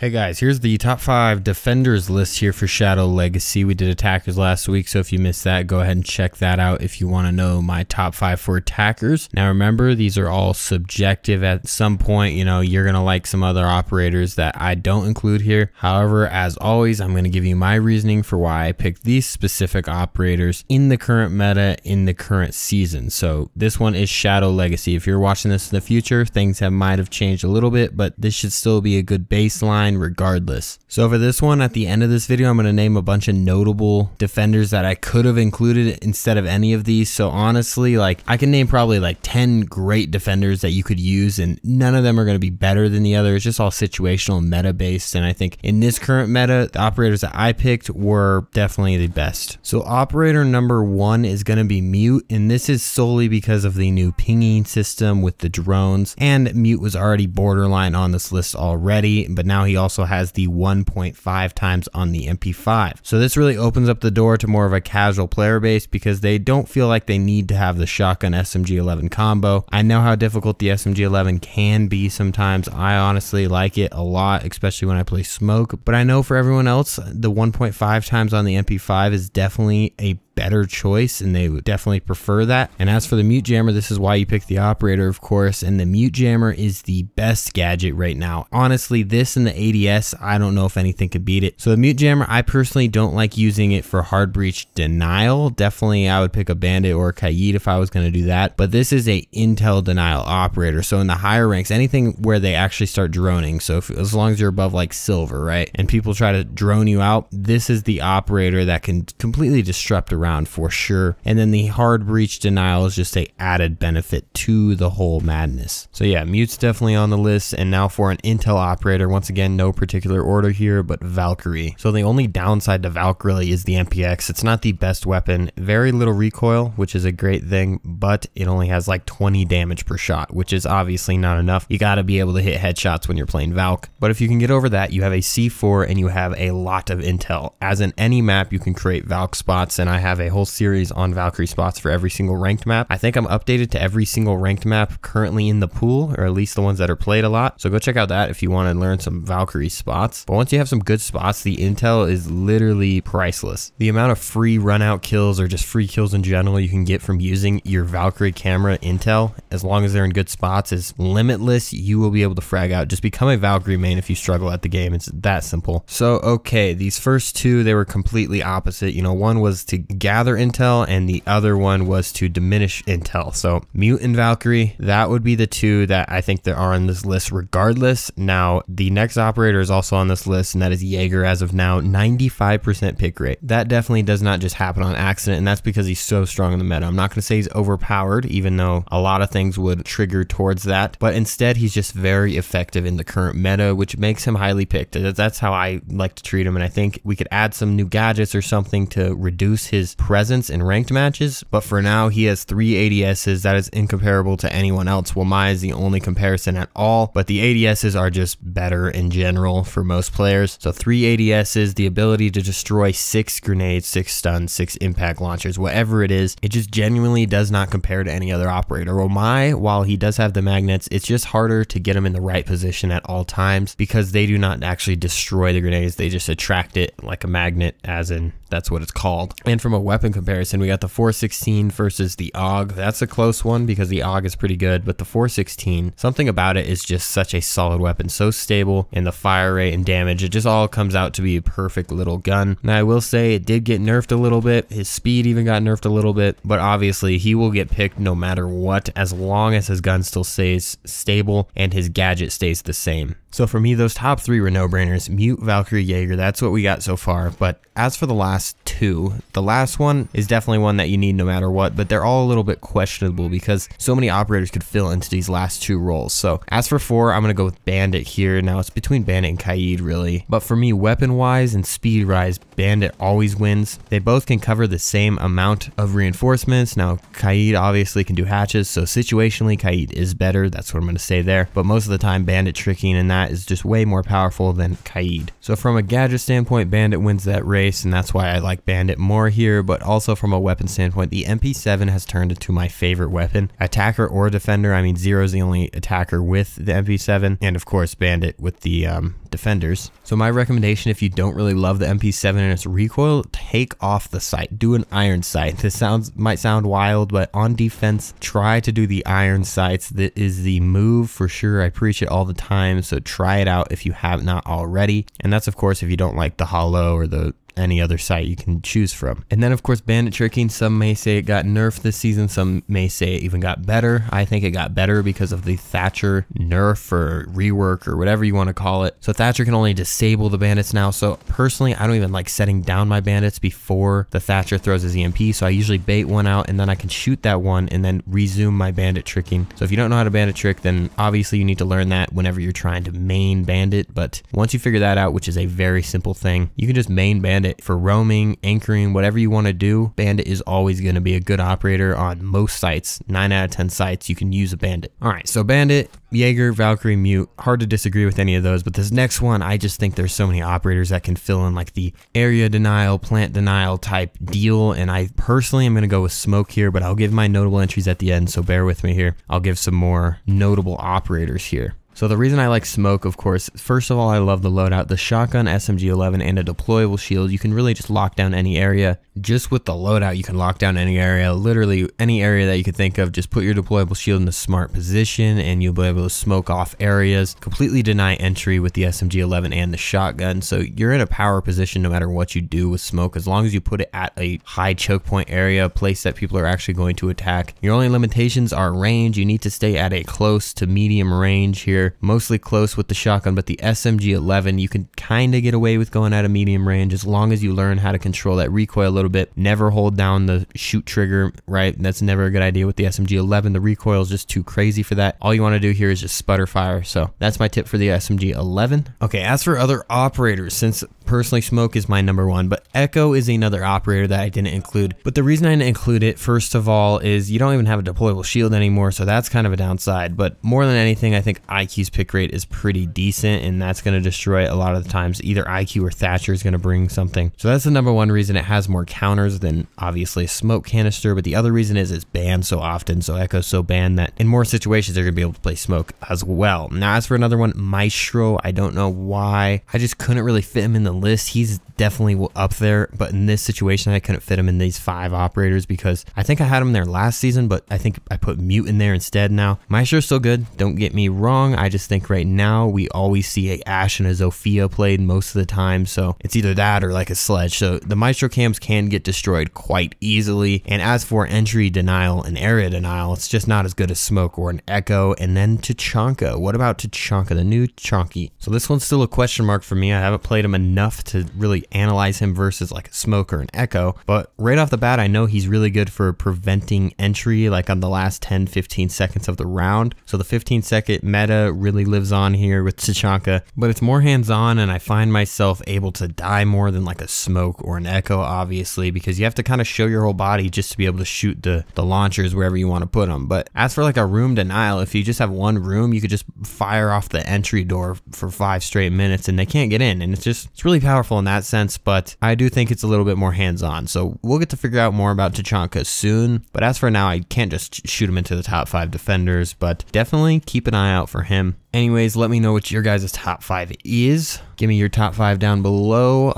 Hey guys, here's the top 5 defenders list here for Shadow Legacy. We did attackers last week, so if you missed that, go ahead and check that out if you want to know my top 5 for attackers. Now remember, these are all subjective. At some point, you're going to like some other operators that I don't include here. However, as always, I'm going to give you my reasoning for why I picked these specific operators in the current meta, in the current season. So this one is Shadow Legacy. If you're watching this in the future, things might have changed a little bit, but this should still be a good baseline regardless. So for this one, at the end of this video, I'm going to name a bunch of notable defenders that I could have included instead of any of these. So honestly, I can name probably 10 great defenders that you could use, and none of them are going to be better than the other. It's just all situational and meta based. And I think in this current meta, the operators that I picked were definitely the best. So operator number 1 is going to be Mute, and this is solely because of the new pinging system with the drones. And Mute was already borderline on this list already, but now he also has the 1.5 times on the MP5. So this really opens up the door to more of a casual player base because they don't feel like they need to have the shotgun SMG11 combo. I know how difficult the SMG11 can be sometimes. I honestly like it a lot, especially when I play smoke, but I know for everyone else, the 1.5 times on the MP5 is definitely a better choice, and they would definitely prefer that. And as for the mute jammer, this is why you pick the operator, of course, and the mute jammer is the best gadget right now. Honestly, this and the ADS, I don't know if anything could beat it. So the mute jammer, I personally don't like using it for hard breach denial. Definitely I would pick a Bandit or a Kaid if I was going to do that, but this is a intel denial operator. So in the higher ranks, anything where they actually start droning, so as long as you're above silver, right, and people try to drone you out, this is the operator that can completely disrupt around for sure. And then the hard breach denial is just a added benefit to the whole madness. So yeah, mute's definitely on the list. And now for an intel operator, once again, no particular order here, but Valkyrie. So the only downside to Valkyrie is the MPX. It's not the best weapon, very little recoil, which is a great thing, but it only has 20 damage per shot, which is obviously not enough. You got to be able to hit headshots when you're playing Valk. But if you can get over that, you have a C4 and you have a lot of intel. As in any map, you can create Valk spots, and I have a whole series on Valkyrie spots for every single ranked map. I think I'm updated to every single ranked map currently in the pool, or at least the ones that are played a lot. So go check out that if you want to learn some Valkyrie spots. But once you have some good spots, the intel is literally priceless. The amount of free run out kills or just free kills in general you can get from using your Valkyrie camera intel, as long as they're in good spots, is limitless. You will be able to frag out. Just become a Valkyrie main if you struggle at the game. It's that simple. So okay, these first two, they were completely opposite. One was to gather intel and the other one was to diminish intel. So mute and Valkyrie, that would be the two that I think there are on this list regardless. Now the next operator is also on this list, and that is Jaeger. As of now, 95% pick rate. That definitely does not just happen on accident, and that's because he's so strong in the meta. I'm not going to say he's overpowered, even though a lot of things would trigger towards that, but instead he's just very effective in the current meta, which makes him highly picked. That's how I like to treat him, and I think we could add some new gadgets or something to reduce his presence in ranked matches. But for now, he has 3 ADSs. That is incomparable to anyone else. Well, Mai is the only comparison at all, but the ADSs are just better in general for most players. So 3 ADSs, the ability to destroy 6 grenades, 6 stuns, 6 impact launchers, whatever it is, it just genuinely does not compare to any other operator. Well, Mai, while he does have the magnets, it's just harder to get him in the right position at all times because they do not actually destroy the grenades. They just attract it like a magnet, as in that's what it's called. And from a weapon comparison, we got the 416 versus the AUG. That's a close one because the AUG is pretty good, but the 416, something about it is just such a solid weapon, so stable in the fire rate and damage. It just all comes out to be a perfect little gun. Now I will say it did get nerfed a little bit. His speed even got nerfed a little bit, but obviously he will get picked no matter what, as long as his gun still stays stable and his gadget stays the same. So for me, those top 3 were no-brainers. Mute, Valkyrie, Jaeger. That's what we got so far. But as for the last 2, the last one is definitely one that you need no matter what, but they're all a little bit questionable because so many operators could fill into these last 2 roles. So as for 4, I'm going to go with Bandit here. Now it's between Bandit and Kaid really, but for me, weapon-wise and speed-wise, Bandit always wins. They both can cover the same amount of reinforcements. Now Kaid obviously can do hatches, so situationally Kaid is better. That's what I'm going to say there, but most of the time Bandit tricking in that that is just way more powerful than Kaid. So from a gadget standpoint, Bandit wins that race, and that's why I like Bandit more here, but also from a weapon standpoint, the MP7 has turned into my favorite weapon. Attacker or defender, I mean, Zero is the only attacker with the MP7, and of course Bandit with the defenders. So my recommendation, if you don't really love the MP7 and its recoil, take off the sight. Do an iron sight. This might sound wild, but on defense, try to do the iron sights. That is the move for sure. I preach it all the time, so try it out if you have not already. And that's of course if you don't like the hollow or the any other site you can choose from. And then of course Bandit tricking, some may say it got nerfed this season, some may say it even got better. I think it got better because of the Thatcher nerf or rework or whatever you want to call it. So Thatcher can only disable the bandits now, so personally I don't even like setting down my bandits before the Thatcher throws his EMP, so I usually bait one out and then I can shoot that one and then resume my bandit tricking. So if you don't know how to bandit trick, then obviously you need to learn that whenever you're trying to main bandit, but once you figure that out, which is a very simple thing, you can just main bandit for roaming, anchoring, whatever you want to do. Bandit is always going to be a good operator on most sites. 9 out of 10 sites you can use a bandit. Alright, so Bandit, Jaeger, Valkyrie, Mute, hard to disagree with any of those, but this next one, I just think there's so many operators that can fill in like the area denial, plant denial type deal, and I personally am going to go with Smoke here, but I'll give my notable entries at the end, so bear with me here. I'll give some more notable operators here. So the reason I like Smoke, of course, first of all, I love the loadout. The shotgun, SMG-11, and a deployable shield. You can really just lock down any area. Just with the loadout, you can lock down any area. Literally any area that you could think of. Just put your deployable shield in a smart position, and you'll be able to smoke off areas. Completely deny entry with the SMG-11 and the shotgun. So you're in a power position no matter what you do with Smoke, as long as you put it at a high choke point area, a place that people are actually going to attack. Your only limitations are range. You need to stay at a close to medium range here. Mostly close with the shotgun, but the SMG-11 you can kind of get away with going at a medium range as long as you learn how to control that recoil a little bit. Never hold down the shoot trigger, right? That's never a good idea with the SMG-11. The recoil is just too crazy for that. All you want to do here is just sputter fire. So that's my tip for the SMG-11. Okay, as for other operators, since personally Smoke is my number one, but Echo is another operator that I didn't include. But the reason I didn't include it, first of all, is you don't even have a deployable shield anymore, so that's kind of a downside. But more than anything, I think IQ's pick rate is pretty decent, and that's going to destroy a lot of the times. Either IQ or Thatcher is going to bring something. So that's the number one reason. It has more counters than obviously a smoke canister, but the other reason is it's banned so often. So Echo's so banned that in more situations they're going to be able to play Smoke as well. Now as for another one, Maestro, I don't know why. I just couldn't really fit him in the list. He's definitely up there, but in this situation I couldn't fit him in these 5 operators because I think I had him there last season, but I think I put Mute in there instead now. Maestro's still good, don't get me wrong. I just think right now we always see a Ashe and a Zofia played most of the time, so it's either that or like a Sledge. So the Maestro cams can get destroyed quite easily, and as for entry denial and area denial, it's just not as good as Smoke or an Echo. And then Tachanka, what about Tachanka, the new Chonky? So this one's still a question mark for me. I haven't played him enough to really analyze him versus like a Smoke or an Echo, but right off the bat I know he's really good for preventing entry like on the last 10-15 seconds of the round. So the 15-second meta really lives on here with Tachanka, but it's more hands-on, and I find myself able to die more than like a Smoke or an Echo, obviously, because you have to kind of show your whole body just to be able to shoot the launchers wherever you want to put them. But as for like a room denial, if you just have one room, you could just fire off the entry door for 5 straight minutes and they can't get in, and it's really powerful in that sense. But I do think it's a little bit more hands-on, so we'll get to figure out more about Tachanka soon. But as for now, I can't just shoot him into the top 5 defenders, but definitely keep an eye out for him. Anyways, let me know what your guys' top 5 is. Give me your top 5 down below.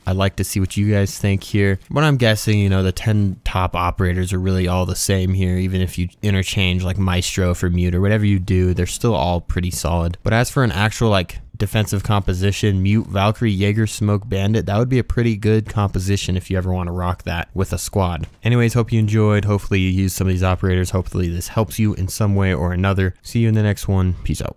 I'd like to see what you guys think here. But I'm guessing, you know, the 10 top operators are really all the same here. Even if you interchange like Maestro for Mute or whatever you do, they're still all pretty solid. But as for an actual like defensive composition, Mute, Valkyrie, Jaeger, Smoke, Bandit, that would be a pretty good composition if you ever want to rock that with a squad. Anyways, hope you enjoyed. Hopefully you used some of these operators. Hopefully this helps you in some way or another. See you in the next one. Peace out.